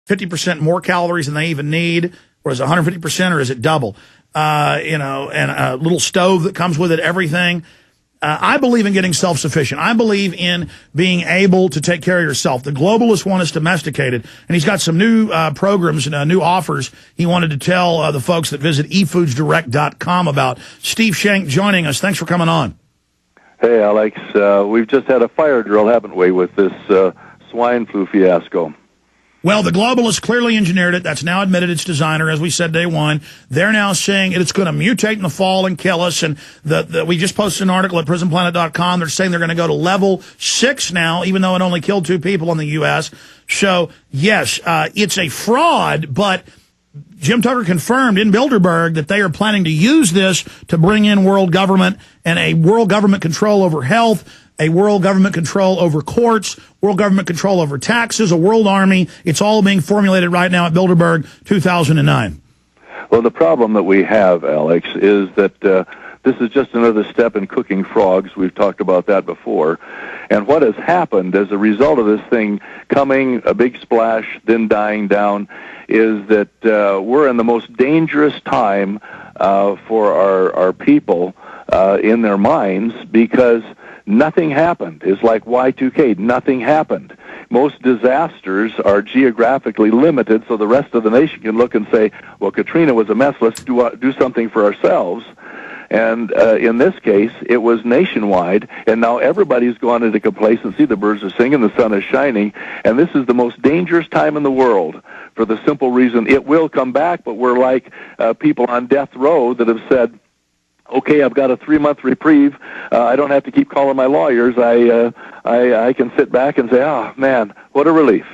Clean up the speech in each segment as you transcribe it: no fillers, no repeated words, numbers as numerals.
50% more calories than they even need, or is it 150%, or is it double? And a little stove that comes with it, everything. I believe in getting self-sufficient. I believe in being able to take care of yourself. The globalists want us domesticated, and he's got some new programs and new offers he wanted to tell the folks that visit efoodsdirect.com about. Steve Shank joining us. Thanks for coming on. Hey, Alex. We've just had a fire drill, haven't we, with this swine flu fiasco? Well, the globalists clearly engineered it. That's now admitted its designer, as we said day one. They're now saying it's going to mutate in the fall and kill us. And we just posted an article at prisonplanet.com. They're saying they're going to go to level 6 now, even though it only killed 2 people in the U.S. So, yes, it's a fraud, but Jim Tucker confirmed in Bilderberg that they are planning to use this to bring in world government and a world government control over health, a world government control over courts, world government control over taxes, a world army. It's all being formulated right now at Bilderberg 2009. Well, the problem that we have, Alex, is that this is just another step in cooking frogs. We've talked about that before. And what has happened as a result of this thing coming, a big splash, then dying down, is that we're in the most dangerous time for our people in their minds, because nothing happened. It's like Y2K. Nothing happened. Most disasters are geographically limited, so the rest of the nation can look and say, well, Katrina was a mess. Let's do something for ourselves. And in this case, it was nationwide, and now everybody's gone into complacency. The birds are singing, the sun is shining, and this is the most dangerous time in the world for the simple reason it will come back, but we're like people on death row that have said, okay, I've got a 3-month reprieve. I don't have to keep calling my lawyers. I can sit back and say, oh, man, what a relief.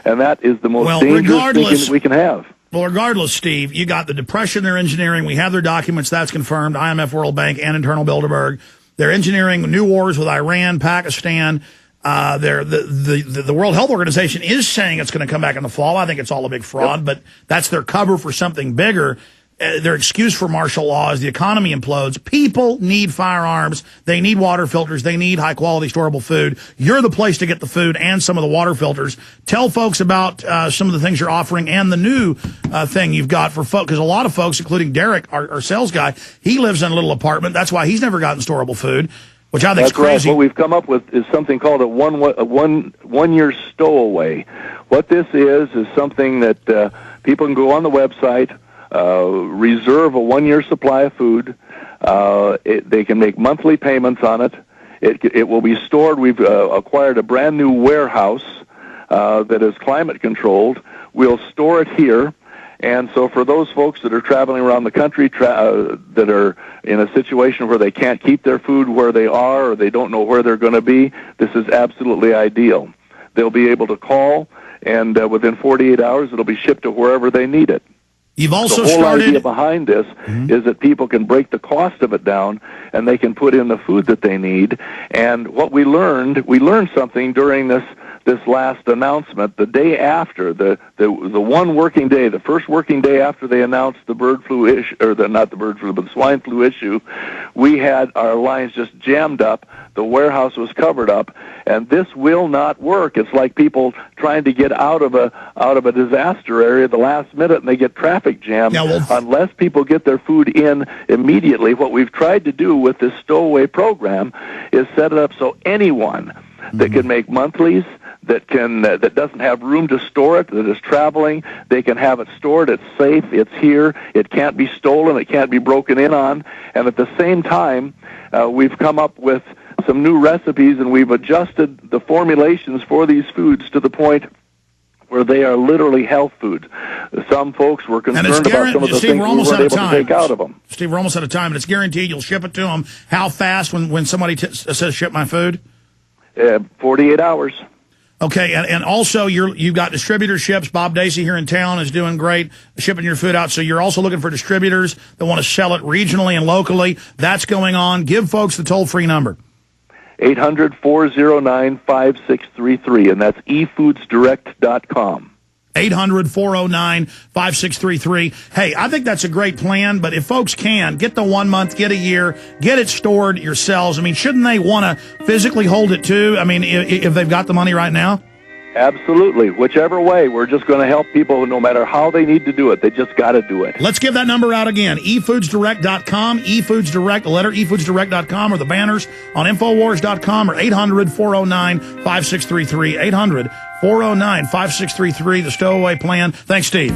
And that is the most dangerous thing that we can have. Well, regardless, Steve, you got the depression they're engineering. We have their documents. That's confirmed. IMF, World Bank, and internal Bilderberg. They're engineering new wars with Iran, Pakistan. The World Health Organization is saying it's going to come back in the fall. I think it's all a big fraud, but that's their cover for something bigger. Their excuse for martial law is the economy implodes. People need firearms. They need water filters. They need high-quality, storable food. You're the place to get the food and some of the water filters. Tell folks about some of the things you're offering and the new thing you've got for folks, because a lot of folks, including Derek, our sales guy, he lives in a little apartment. That's why he's never gotten storable food, which I think is crazy. Right. What we've come up with is something called a one-year stowaway. What this is something that people can go on the website, reserve a 1-year supply of food. They can make monthly payments on it. It will be stored. We've acquired a brand new warehouse that is climate controlled. We'll store it here. And so for those folks that are traveling around the country that are in a situation where they can't keep their food where they are, or they don't know where they're going to be, this is absolutely ideal. They'll be able to call, and within 48 hours it'll be shipped to wherever they need it. You've also the whole idea behind this is that people can break the cost of it down, and they can put in the food that they need. And what we learned something during this last announcement. The day after, the one working day, the first working day after they announced the bird flu issue, or not the bird flu, but the swine flu issue, we had our lines just jammed up. The warehouse was covered up, and this will not work. It's like people trying to get out of a disaster area at the last minute, and they get traffic jammed. Unless people get their food in immediately, what we've tried to do with this stowaway program is set it up so anyone that can make monthlies, that doesn't have room to store it, that is traveling, they can have it stored. It's safe. It's here. It can't be stolen. It can't be broken in on. And at the same time, we've come up with some new recipes, and we've adjusted the formulations for these foods to the point where they are literally health food. Some folks were concerned about some of the things we weren't able to take out of them. Steve, we're almost out of time, and it's guaranteed you'll ship it to them. How fast when somebody says ship my food? 48 hours. Okay, and also you've got distributorships. Bob Dacey here in town is doing great shipping your food out. So you're also looking for distributors that want to sell it regionally and locally. That's going on. Give folks the toll-free number. 800-409-5633, and that's efoodsdirect.com. 800-409-5633. Hey, I think that's a great plan, but if folks can, get the 1 month, get a year, get it stored yourselves. I mean, shouldn't they want to physically hold it too? I mean, if they've got the money right now? Absolutely. Whichever way, we're just going to help people no matter how they need to do it. They just got to do it. Let's give that number out again. efoodsdirect.com, efoodsdirect, the letter efoodsdirect.com, or the banners on Infowars.com, or 800-409-5633. 800-409-5633, the stowaway plan. Thanks, Steve.